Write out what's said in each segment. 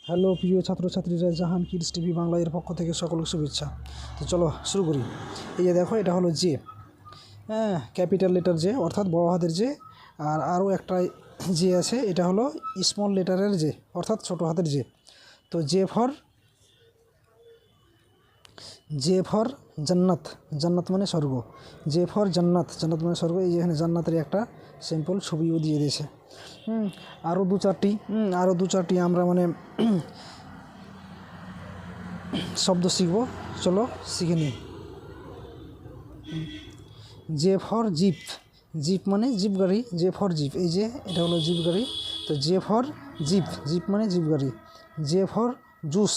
Hello প্রিয় ছাত্রছাত্রীরা, জাহান kids TV Bangla এর পক্ষ থেকে সকলকে শুভেচ্ছা। তো চলো শুরু করি। এই যে দেখো, এটা হলো জে, হ্যাঁ, ক্যাপিটাল লেটার জে অর্থাৎ বড় হাতের জে। আর আরও একটা জে আছে, এটা হলো স্মল লেটারের জে অর্থাৎ ছোট হাতের জে। তো জে ফর জান্নাত, জান্নাত মানে স্বর্গ। জে ফর জান্নাত, জান্নাত মানে স্বর্গ। এই যে এখানে জান্নাতের একটা সিম্পল ছবিও দিয়ে দিয়েছে। আরও দু চারটি আমরা মানে শব্দ শিখবো, চলো শিখে নিই। জে ফর জিপ, জিপ মানে জিপ গাড়ি। জে ফর জিপ, এই যে এটা হলো জিপ গাড়ি। তো জে ফর জিপ, জিপ মানে জিপ গাড়ি। J for juice,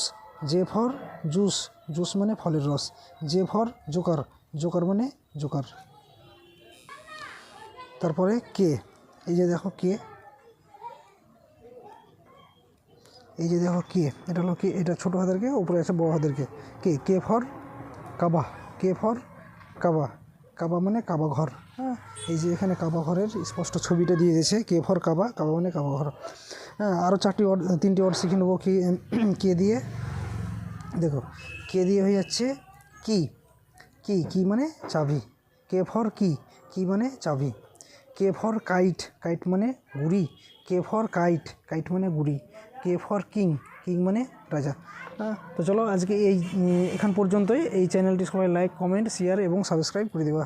J for juice, juice মানে ফলের রস। জে ফর জোকার, জোকার মানে জোকার। তারপরে কে, এই যে দেখো কে, এই যে দেখো কে, এটা হলো কে, এটা ছোটো হাতের কে, উপরে আছে বড় হাতের কে। কে, K for Kaaba, K for কাবা, কাবা মানে কাবা ঘর। হ্যাঁ, এই যে এখানে কাবা ঘরের স্পষ্ট ছবিটা দিয়ে দিয়েছে, কে ফর কাবা, কাবা মানে কাবা ঘর। হ্যাঁ, আরও তিনটি ওয়ার্ড শিখে নেবো। কে দিয়ে, দেখো কে দিয়ে হয়ে যাচ্ছে কি, কি, কি মানে চাবি। কে ফর কি, কি মানে চাবি। কে ফর কাইট, কাইট মানে গুড়ি। কে ফর কাইট, কাইট মানে গুড়ি। কে ফর কিং, কিং মানে রাজা। তো চলো আজকে এখান পর্যন্তই। এই চ্যানেলটি সবাই লাইক, কমেন্ট, শেয়ার এবং সাবস্ক্রাইব করে দেবা।